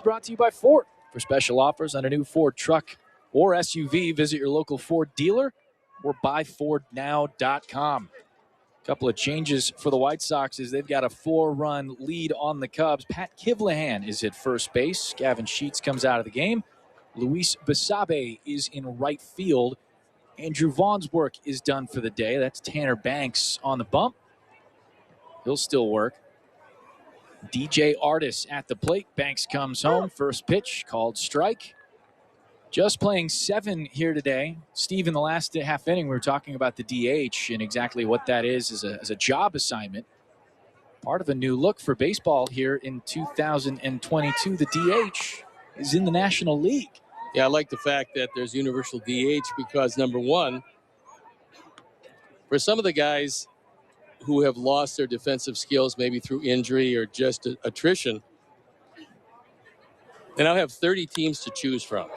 brought to you by Ford. For special offers on a new Ford truck or SUV, visit your local Ford dealer or buyfordnow.com. A couple of changes for the White Sox as they've got a 4-run lead on the Cubs. Pat Kivlehan is at first base. Gavin Sheets comes out of the game. Luis Basabe is in right field. Andrew Vaughn's work is done for the day. That's Tanner Banks on the bump. He'll still work. DJ Artis at the plate. Banks comes home. First pitch called strike. Just playing 7 here today. Steve, in the last half inning, we were talking about the DH and exactly what that is as a job assignment. Part of a new look for baseball here in 2022. The DH is in the National League. Yeah, I like the fact that there's universal DH because, number one, for some of the guys who have lost their defensive skills, maybe through injury or just attrition, they now have 30 teams to choose from.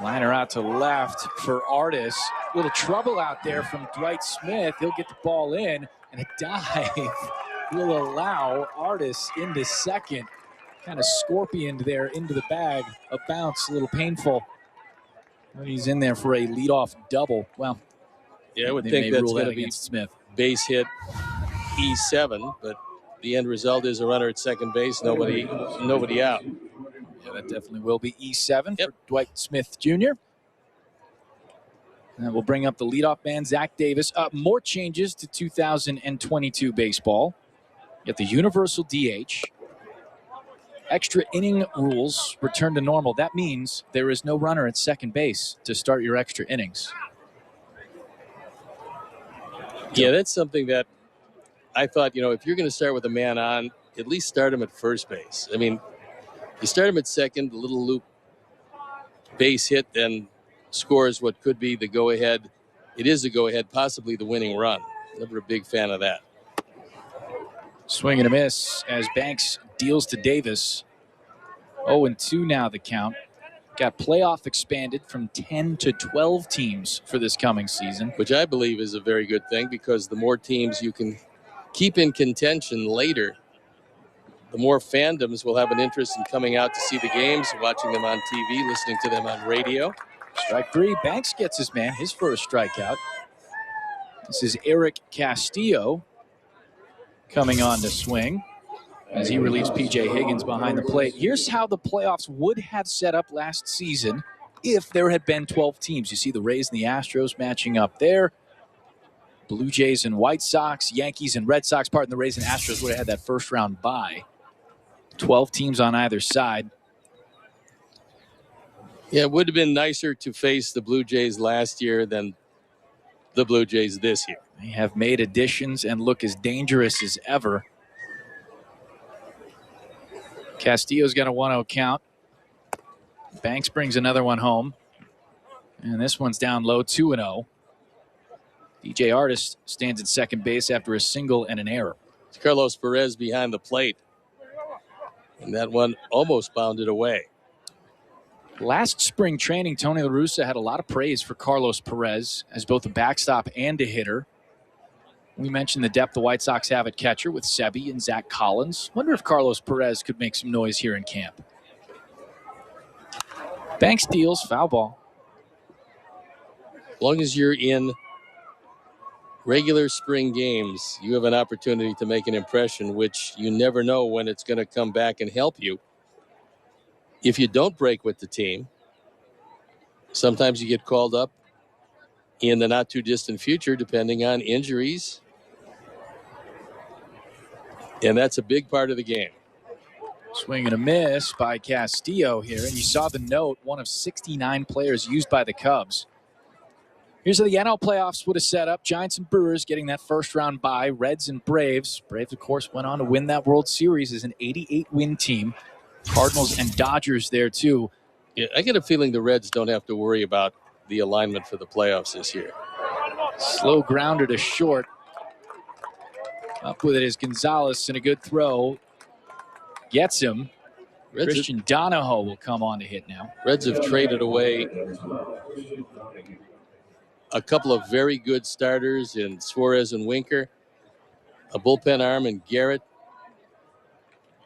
Liner out to left for Artis. Little trouble out there from Dwight Smith. He'll get the ball in, and a dive will allow Artis into second. Kind of scorpioned there into the bag. A bounce, a little painful. He's in there for a leadoff double. Well, yeah, I would think that's going to be Smith. Base hit E7, but the end result is a runner at second base, nobody out. Yeah, that definitely will be E7 for Dwight Smith Jr. And we'll bring up the leadoff man, Zach Davis. More changes to 2022 baseball. You got the universal DH. Extra inning rules return to normal. That means there is no runner at second base to start your extra innings. Yeah, that's something that I thought, if you're going to start with a man on, at least start him at first base. I mean, you start him at second, the little loop base hit, then scores what could be the go-ahead. It is the go-ahead, possibly the winning run. Never a big fan of that. Swing and a miss as Banks deals to Davis. 0-2 now the count. Got playoff expanded from 10 to 12 teams for this coming season. Which I believe is a very good thing because the more teams you can keep in contention later, the more fandoms will have an interest in coming out to see the games, watching them on TV, listening to them on radio. Strike 3. Banks gets his man, his first strikeout. This is Eric Castillo coming on to swing as he relieves P.J. Higgins behind the plate. Here's how the playoffs would have set up last season if there had been 12 teams. You see the Rays and the Astros matching up there. Blue Jays and White Sox, Yankees and Red Sox. Pardon, the Rays and Astros would have had that first round bye. 12 teams on either side. Yeah, it would have been nicer to face the Blue Jays last year than the Blue Jays this year. They have made additions and look as dangerous as ever. Castillo's got a 1-0 count. Banks brings another one home. And this one's down low, 2-0. DJ Artis stands at second base after a single and an error. It's Carlos Perez behind the plate. And that one almost bounded away. Last spring training, Tony La Russa had a lot of praise for Carlos Perez as both a backstop and a hitter. We mentioned the depth the White Sox have at catcher with Sebi and Zach Collins. Wonder if Carlos Perez could make some noise here in camp. Banks deals, foul ball. As long as you're in regular spring games, you have an opportunity to make an impression, which you never know when it's going to come back and help you. If you don't break with the team, sometimes you get called up in the not too distant future, depending on injuries. And that's a big part of the game. Swing and a miss by Castillo here. And you saw the note, one of 69 players used by the Cubs. Here's how the NL playoffs would have set up. Giants and Brewers getting that first round bye. Reds and Braves. Braves, of course, went on to win that World Series as an 88-win team. Cardinals and Dodgers there, too. Yeah, I get a feeling the Reds don't have to worry about the alignment for the playoffs this year. Slow grounder to short. Up with it is Gonzalez, and a good throw. Gets him. Christian Donahoe will come on to hit now. Reds have traded away a couple of very good starters in Suarez and Winker, a bullpen arm in Garrett,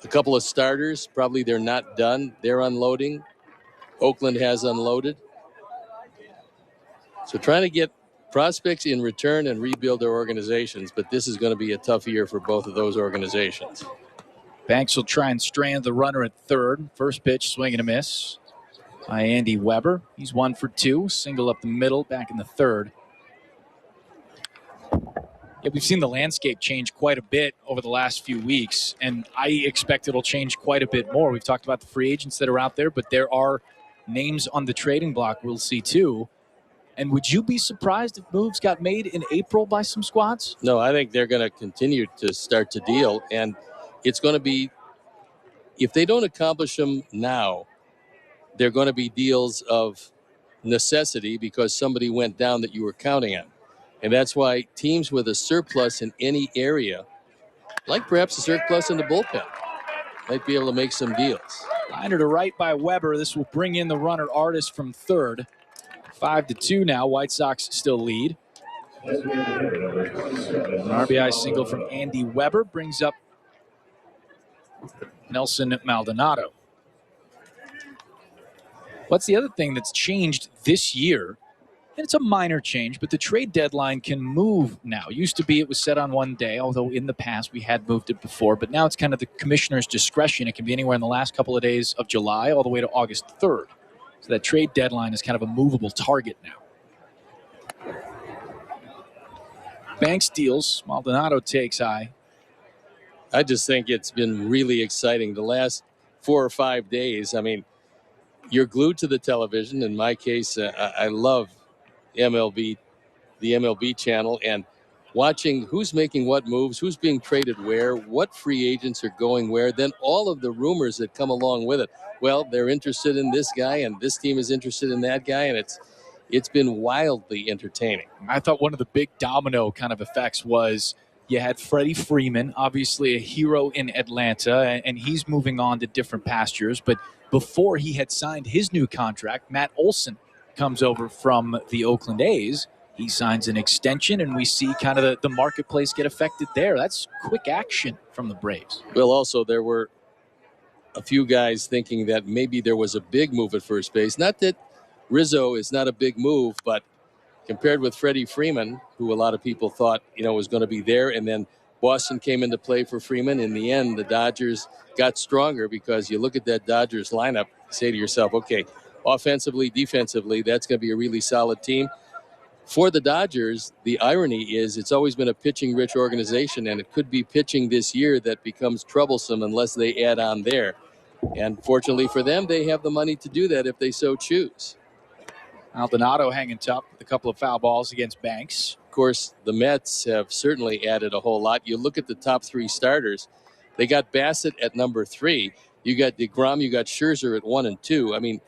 a couple of starters. Probably they're not done. They're unloading. Oakland has unloaded. So trying to get prospects in return and rebuild their organizations, but this is going to be a tough year for both of those organizations. Banks will try and strand the runner at third. First pitch, swing and a miss by Andy Weber. He's 1 for 2. Single up the middle, back in the third. Yeah, we've seen the landscape change quite a bit over the last few weeks, and I expect it'll change quite a bit more. We've talked about the free agents that are out there, but there are names on the trading block we'll see too. And would you be surprised if moves got made in April by some squads? No, I think they're going to continue to start to deal, and it's going to be, if they don't accomplish them now, they're going to be deals of necessity because somebody went down that you were counting on. And that's why teams with a surplus in any area, like perhaps a surplus in the bullpen, might be able to make some deals. Liner to right by Weber. This will bring in the runner Artis from third. 5-2 now. White Sox still lead. An RBI single from Andy Weber brings up Nelson Maldonado. What's the other thing that's changed this year? And it's a minor change, but the trade deadline can move now. Used to be it was set on one day, although in the past we had moved it before. But now it's kind of the commissioner's discretion. It can be anywhere in the last couple of days of July all the way to August 3rd. So that trade deadline is kind of a movable target now. Banks deals. Maldonado takes high. I just think it's been really exciting the last 4 or 5 days. I mean, you're glued to the television. In my case, I love MLB, the MLB channel, and watching who's making what moves, who's being traded where, what free agents are going where, then all of the rumors that come along with it. Well, they're interested in this guy, and this team is interested in that guy, and it's been wildly entertaining. I thought one of the big domino kind of effects was you had Freddie Freeman, obviously a hero in Atlanta, and he's moving on to different pastures. But before he had signed his new contract, Matt Olson comes over from the Oakland A's. He signs an extension, and we see kind of the marketplace get affected there. That's quick action from the Braves. Well, also, there were a few guys thinking that maybe there was a big move at first base. Not that Rizzo is not a big move, but compared with Freddie Freeman, who a lot of people thought, was going to be there, and then Boston came into play for Freeman. In the end, the Dodgers got stronger because you look at that Dodgers lineup, say to yourself, okay, offensively, defensively, that's going to be a really solid team. For the Dodgers, the irony is it's always been a pitching-rich organization, and it could be pitching this year that becomes troublesome unless they add on there. And fortunately for them, they have the money to do that if they so choose. Maldonado hanging tough with a couple of foul balls against Banks. Of course, the Mets have certainly added a whole lot. You look at the top 3 starters. They got Bassett at number 3. You got DeGrom, you got Scherzer at 1 and 2. I mean,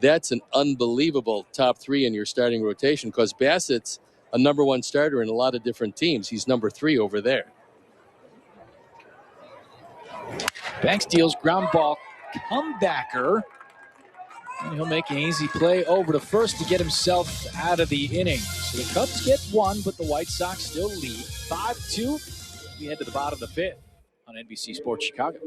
that's an unbelievable top 3 in your starting rotation because Bassett's a number 1 starter in a lot of different teams. He's number 3 over there. Banks deals ground ball comebacker. And he'll make an easy play over to first to get himself out of the inning. So the Cubs get 1, but the White Sox still lead 5-2. We head to the bottom of the 5th on NBC Sports Chicago.